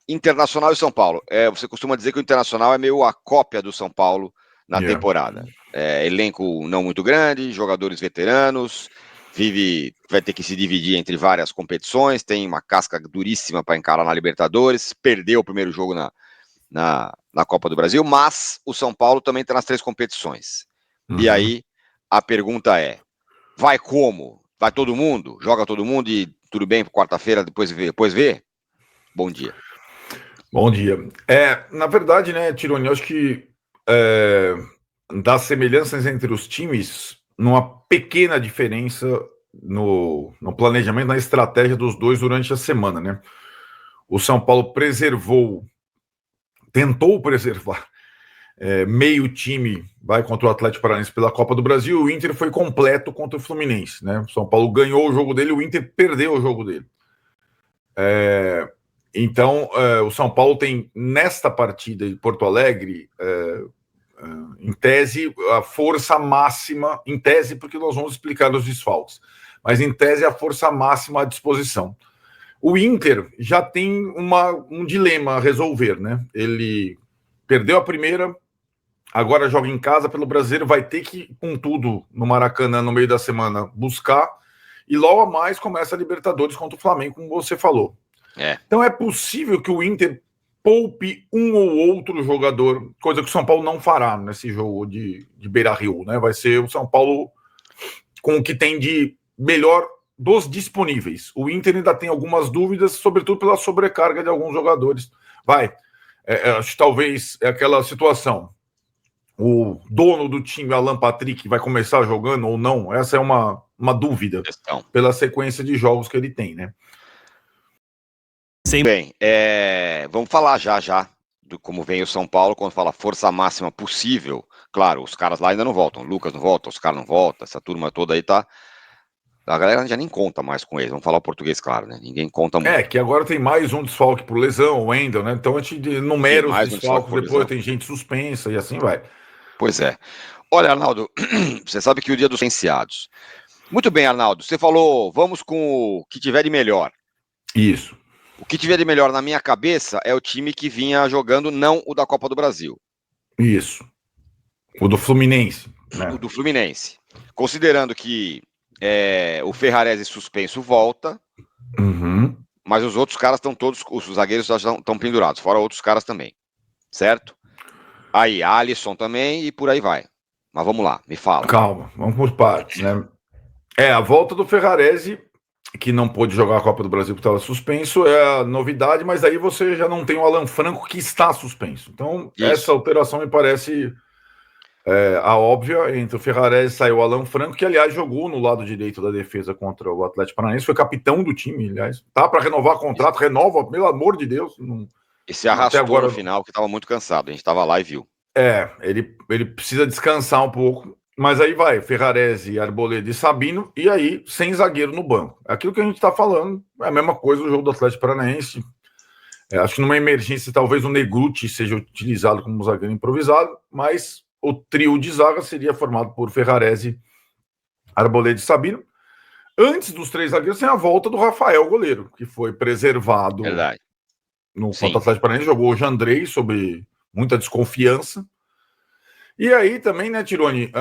Internacional e São Paulo. Você costuma dizer que o Internacional é meio a cópia do São Paulo na temporada. Elenco não muito grande, jogadores veteranos, vai ter que se dividir entre várias competições, tem uma casca duríssima para encarar na Libertadores, perdeu o primeiro jogo na Copa do Brasil, mas o São Paulo também está nas 3 competições. E aí, a pergunta é, vai como? Vai todo mundo? Joga todo mundo e tudo bem para quarta-feira, depois vê? Bom dia. Bom dia. Na verdade, né, Tironi, eu acho que das semelhanças entre os times, numa pequena diferença no planejamento, na estratégia dos dois durante a semana, né? O São Paulo tentou preservar meio time, vai contra o Atlético Paranaense pela Copa do Brasil, o Inter foi completo contra o Fluminense, né? O São Paulo ganhou o jogo dele, o Inter perdeu o jogo dele. Então, o São Paulo tem, nesta partida de Porto Alegre, em tese, a força máxima, em tese, porque nós vamos explicar os desfalques, mas em tese a força máxima à disposição. O Inter já tem um dilema a resolver, né? Ele perdeu a primeira, agora joga em casa pelo Brasileiro, vai ter que, com tudo, no Maracanã, no meio da semana, buscar, e logo a mais começa a Libertadores contra o Flamengo, como você falou. Então é possível que o Inter poupe um ou outro jogador, coisa que o São Paulo não fará nesse jogo de Beira-Rio, né? Vai ser o São Paulo com o que tem de melhor dos disponíveis. O Inter ainda tem algumas dúvidas, sobretudo pela sobrecarga de alguns jogadores. Acho que talvez é aquela situação. O dono do time, Alan Patrick, vai começar jogando ou não? Essa é uma dúvida pela sequência de jogos que ele tem, né? Sim. Bem, vamos falar já do como vem o São Paulo quando fala força máxima possível. Claro, os caras lá ainda não voltam, o Lucas não volta, os caras não voltam, essa turma toda aí tá... A galera já nem conta mais com eles, vamos falar o português claro, né? Ninguém conta muito. Que agora tem mais um desfalque por lesão, o Wendel, né? Então a gente enumera os desfalques, depois tem gente suspensa e assim vai. Pois é. Olha, Arnaldo, você sabe que o dia dos licenciados. Muito bem, Arnaldo, você falou, vamos com o que tiver de melhor. Isso. O que tiver de melhor na minha cabeça é o time que vinha jogando, não o da Copa do Brasil. Isso. O do Fluminense. Né? O do Fluminense. Considerando que o Ferrarese suspenso volta, mas os outros caras estão todos, os zagueiros já estão pendurados, fora outros caras também. Certo? Aí, Alisson também e por aí vai. Mas vamos lá, me fala. Calma, vamos por partes, né? A volta do Ferrarese, que não pôde jogar a Copa do Brasil porque estava suspenso, é a novidade, mas aí você já não tem o Alan Franco que está suspenso. Então, essa alteração me parece a óbvia. Entre o Ferrarese saiu o Alan Franco, que, aliás, jogou no lado direito da defesa contra o Atlético Paranaense, foi capitão do time, aliás. Tá para renovar contrato, renova, pelo amor de Deus. E se arrastou agora no final, que estava muito cansado. A gente estava lá e viu. Ele precisa descansar um pouco. Mas aí vai, Ferrarese, Arboleda e Sabino, e aí sem zagueiro no banco. Aquilo que a gente está falando é a mesma coisa do jogo do Atlético Paranaense. Acho que numa emergência talvez o Negruti seja utilizado como zagueiro improvisado, mas o trio de zaga seria formado por Ferrarese, Arboleda e Sabino. Antes dos 3 zagueiros tem a volta do Rafael, goleiro, que foi preservado. Verdade. No contra o Atlético Paranaense, jogou o Jandrei sob muita desconfiança. E aí também, né, Tironi,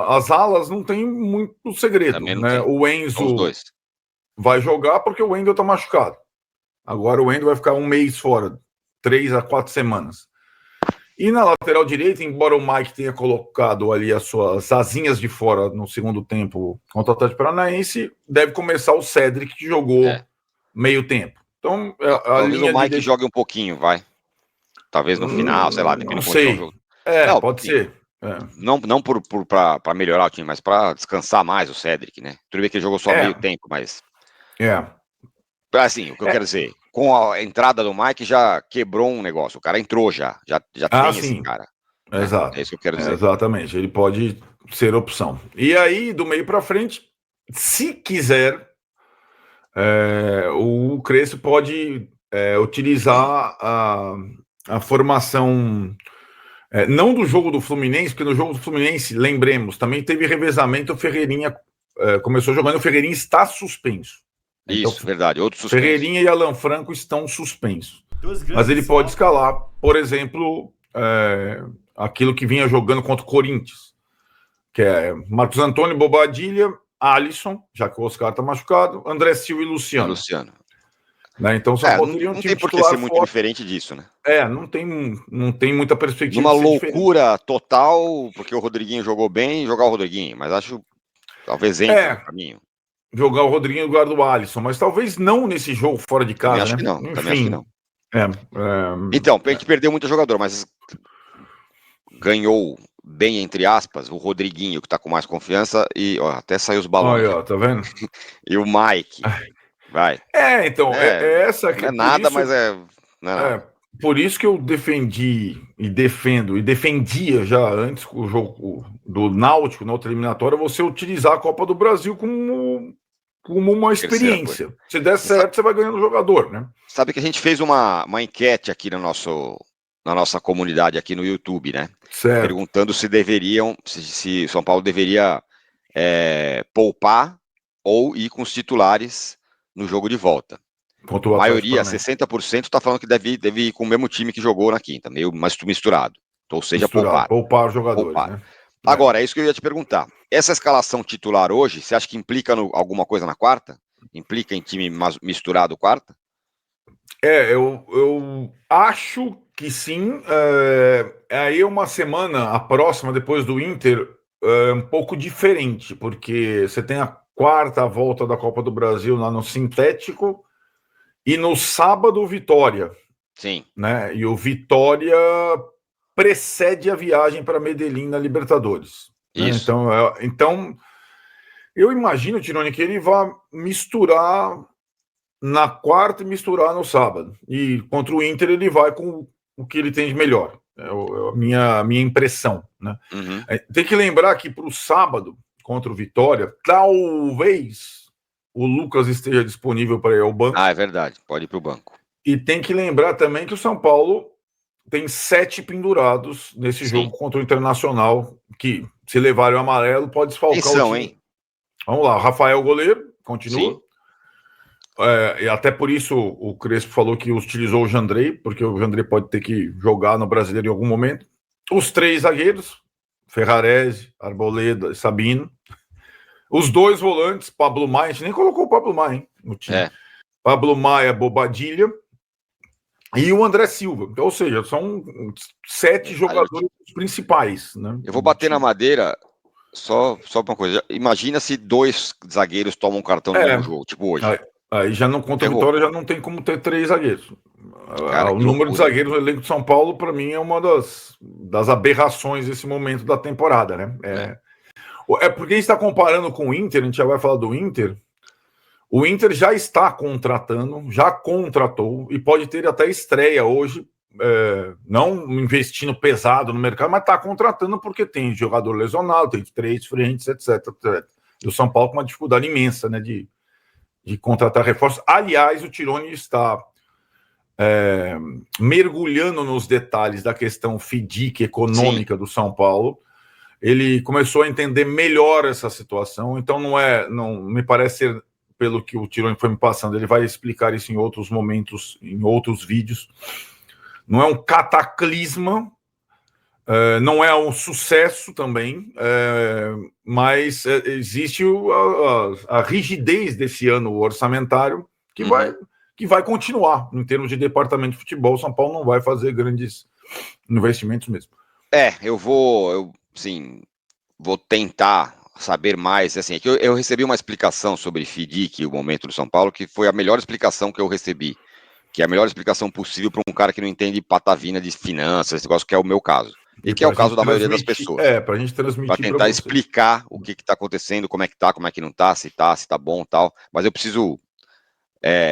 as alas não tem muito segredo, né? O Enzo vai jogar porque o Wendel tá machucado. Agora o Wendel vai ficar um mês fora, 3 a 4 semanas. E na lateral direita, embora o Mike tenha colocado ali as suas asinhas de fora no segundo tempo contra o Atlético Paranaense, deve começar o Cédric, que jogou meio tempo. Então, talvez o Mike jogue um pouquinho, vai. Talvez no final, sei lá, depende do jogo. Não, pode ser. Não para melhorar o time, mas para descansar mais o Cédric, né? Tudo bem que ele jogou só meio tempo, mas... Assim, o que eu quero dizer, com a entrada do Mike já quebrou um negócio. O cara entrou já tem esse cara. Exato. É isso que eu quero dizer. Exatamente, ele pode ser opção. E aí, do meio para frente, se quiser, o Crespo pode utilizar a formação... não do jogo do Fluminense, porque no jogo do Fluminense, lembremos, também teve revezamento, o Ferreirinha começou jogando, o Ferreirinha está suspenso. Isso, então, verdade. Outro suspenso. Ferreirinha e Alan Franco estão suspensos. Mas ele pode escalar, por exemplo, aquilo que vinha jogando contra o Corinthians, que é Marcos Antônio, Bobadilha, Alisson, já que o Oscar está machucado, André Silva e Luciano. Né? Então, só poderia não tem por que ser muito diferente disso, né? Não tem muita perspectiva. Numa loucura total, porque o Rodriguinho jogou bem, jogar o Rodriguinho, mas acho talvez entre no caminho. Jogar o Rodriguinho no lugar do Alisson, mas talvez não nesse jogo fora de casa, acho né? Que não, Enfim. também acho que não. Então, a gente perdeu muito jogador, mas ganhou bem, entre aspas, o Rodriguinho, que tá com mais confiança, e até saiu os balões. Olha, tá vendo? E o Mike. Vai. Então, essa aqui. Não é nada, mas não é nada. Por isso que eu defendi e defendo, e defendia já antes o jogo do Náutico, na outra eliminatória, você utilizar a Copa do Brasil como uma experiência. Se der certo, você vai ganhando jogador, né? Sabe que a gente fez uma enquete aqui na nossa comunidade aqui no YouTube, né? Certo. Perguntando se São Paulo deveria poupar ou ir com os titulares no jogo de volta. A maioria, 60%, está falando que deve ir com o mesmo time que jogou na quinta, meio misturado. Ou seja, poupar os jogadores. Né? Agora, é isso que eu ia te perguntar. Essa escalação titular hoje, você acha que implica alguma coisa na quarta? Implica em time misturado quarta? Eu acho que sim. Aí uma semana, a próxima, depois do Inter, é um pouco diferente, porque você tem a quarta volta da Copa do Brasil lá no Sintético, e no sábado, Vitória. Sim. Né? E o Vitória precede a viagem para Medellín na Libertadores. Isso. Né? Então, eu imagino, Tironi, que ele vai misturar na quarta e misturar no sábado. E contra o Inter ele vai com o que ele tem de melhor. É a minha impressão. Né? Uhum. Tem que lembrar que para o sábado, contra o Vitória, talvez o Lucas esteja disponível para ir ao banco. É verdade, pode ir para o banco. E tem que lembrar também que o São Paulo tem 7 pendurados nesse jogo contra o Internacional, que se levarem o amarelo pode desfalcar o time. Hein? Vamos lá, Rafael goleiro, continua. E até por isso o Crespo falou que utilizou o Jandrei, porque o Jandrei pode ter que jogar no Brasileiro em algum momento. Os 3 zagueiros, Ferrarese, Arboleda e Sabino. Os 2 volantes, Pablo Maia, a gente nem colocou o Pablo Maia no time. Pablo Maia, Bobadilha e o André Silva. Ou seja, são 7 jogadores principais. Né? Eu vou bater na madeira só uma coisa. Imagina se 2 zagueiros tomam cartão no mesmo jogo, tipo hoje. Aí já não contra a Vitória, já não tem como ter 3 zagueiros. Cara, o número de zagueiros no elenco de São Paulo, para mim, é uma das aberrações desse momento da temporada, né? Porque a gente está comparando com o Inter, a gente já vai falar do Inter. O Inter já está contratando, já contratou e pode ter até estreia hoje, não investindo pesado no mercado, mas está contratando porque tem jogador lesionado, tem 3 frentes, etc. E o São Paulo com uma dificuldade imensa, né, de contratar reforços. Aliás, o Tironi está mergulhando nos detalhes da questão FIDIC econômica do São Paulo. Ele começou a entender melhor essa situação, então não me parece ser, pelo que o Tironi foi me passando, ele vai explicar isso em outros momentos, em outros vídeos. Não é um cataclisma, não é um sucesso também, mas existe a rigidez desse ano orçamentário que vai continuar em termos de departamento de futebol. São Paulo não vai fazer grandes investimentos mesmo. Eu vou tentar saber mais. Assim, eu recebi uma explicação sobre FIDIC, o momento do São Paulo, que foi a melhor explicação que eu recebi, que é a melhor explicação possível para um cara que não entende patavina de finanças, esse negócio que é o meu caso. E que é o caso da maioria das pessoas. Para a gente transmitir. Para tentar explicar o que está acontecendo, como é que não está, se tá bom e tal. Mas eu preciso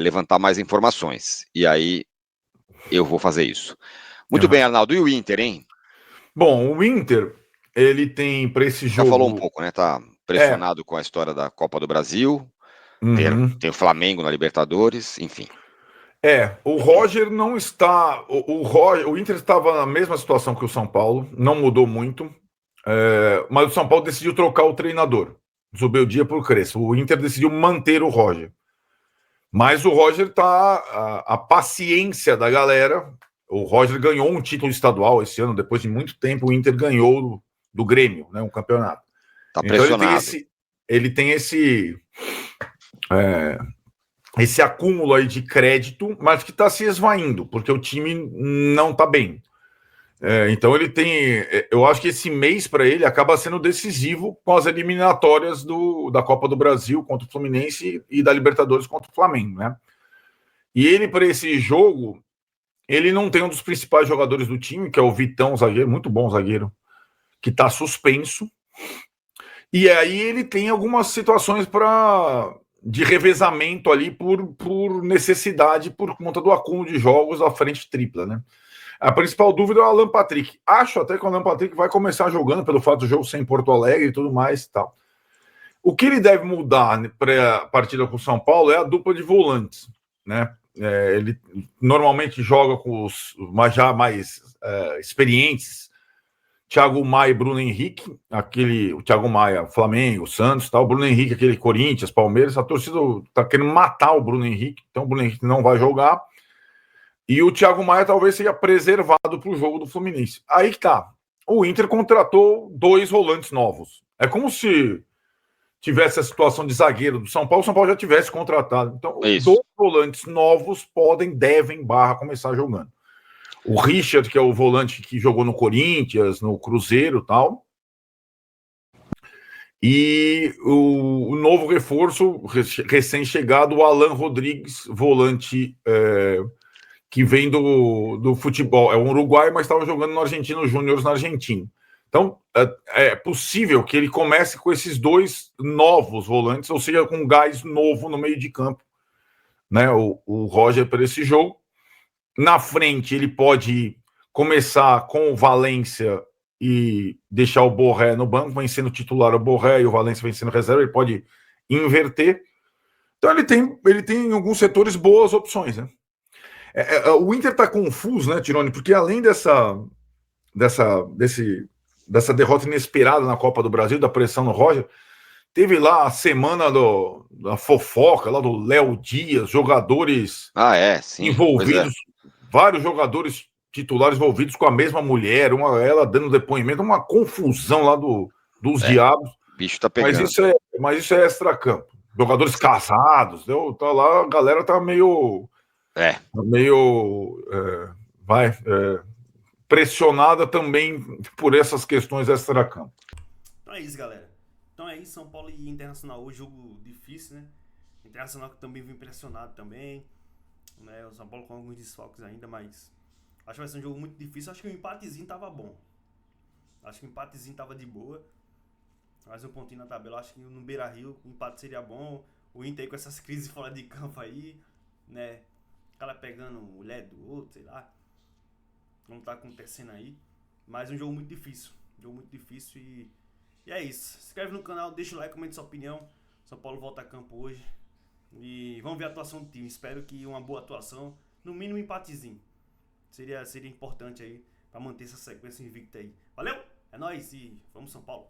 levantar mais informações. E aí eu vou fazer isso. Muito bem, Arnaldo. E o Inter, hein? Bom, o Inter, ele tem para esse jogo... Já falou um pouco, né? Tá pressionado com a história da Copa do Brasil. Tem o Flamengo na Libertadores, enfim. O Roger não está... O Inter estava na mesma situação que o São Paulo, não mudou muito, mas o São Paulo decidiu trocar o treinador, Zubeldia por Crespo. O Inter decidiu manter o Roger. Mas o Roger tá. A paciência da galera. O Roger ganhou um título estadual esse ano, depois de muito tempo, o Inter ganhou do Grêmio, né, um campeonato. Tá Então pressionado. ele tem esse acúmulo aí de crédito, mas que está se esvaindo, porque o time não está bem. Então ele tem. Eu acho que esse mês para ele acaba sendo decisivo com as eliminatórias da Copa do Brasil contra o Fluminense e da Libertadores contra o Flamengo, né? E ele, para esse jogo, ele não tem um dos principais jogadores do time, que é o Vitão, zagueiro, muito bom zagueiro, que está suspenso. E aí ele tem algumas situações de revezamento ali por necessidade, por conta do acúmulo de jogos à frente tripla, né? A principal dúvida é o Alan Patrick. Acho até que o Alan Patrick vai começar jogando pelo fato do jogo ser em Porto Alegre e tudo mais e tal. O que ele deve mudar para a partida com o São Paulo é a dupla de volantes, né? Ele normalmente joga com os já mais experientes, Thiago Maia e Bruno Henrique, o Thiago Maia, Flamengo, Santos, tal, o Bruno Henrique, aquele Corinthians, Palmeiras, a torcida tá querendo matar o Bruno Henrique, então o Bruno Henrique não vai jogar, e o Thiago Maia talvez seja preservado para o jogo do Fluminense. Aí que tá, o Inter contratou 2 volantes novos, é como se tivesse a situação de zagueiro do São Paulo, o São Paulo já tivesse contratado, então 2 volantes novos devem começar jogando. O Richard, que é o volante que jogou no Corinthians, no Cruzeiro e tal. E o novo reforço, recém-chegado, o Alan Rodrigues, volante que vem do futebol. É um uruguaio, mas estava jogando no Argentino Júnior na Argentina. Então, é possível que ele comece com esses 2 novos volantes, ou seja, com um gás novo no meio de campo. Né? O Roger para esse jogo. Na frente, ele pode começar com o Valência e deixar o Borré no banco, vem sendo titular o Borré e o Valência vem sendo reserva, ele pode inverter. Então ele tem em alguns setores boas opções, né? O Inter está confuso, né, Tironi? Porque além dessa derrota inesperada na Copa do Brasil, da pressão no Roger, teve lá a semana da fofoca, lá do Léo Dias, jogadores envolvidos, vários jogadores titulares envolvidos com a mesma mulher, ela dando depoimento, uma confusão lá dos diabos. O bicho tá pegando. Mas isso é extracampo. Jogadores casados, tá lá, a galera tá meio pressionada também por essas questões extracampo. Então é isso, galera. Então é isso, São Paulo e Internacional hoje, jogo difícil, né? Internacional que também vem pressionado também, né? O São Paulo com alguns desfalques ainda, mas acho que vai ser um jogo muito difícil. Acho que o empatezinho tava bom. Acho que o empatezinho tava de boa. Mais um pontinho na tabela. Acho que no Beira-Rio o empate seria bom. O Inter aí com essas crises fora de campo aí, né? O cara pegando mulher do outro, sei lá. Não tá acontecendo aí. Mas é um jogo muito difícil. Um jogo muito difícil e é isso. Se inscreve no canal, deixa o like, comente sua opinião. São Paulo volta a campo hoje. E vamos ver a atuação do time. Espero que uma boa atuação. No mínimo um empatezinho. Seria importante aí pra manter essa sequência invicta aí. Valeu! É nóis e vamos São Paulo!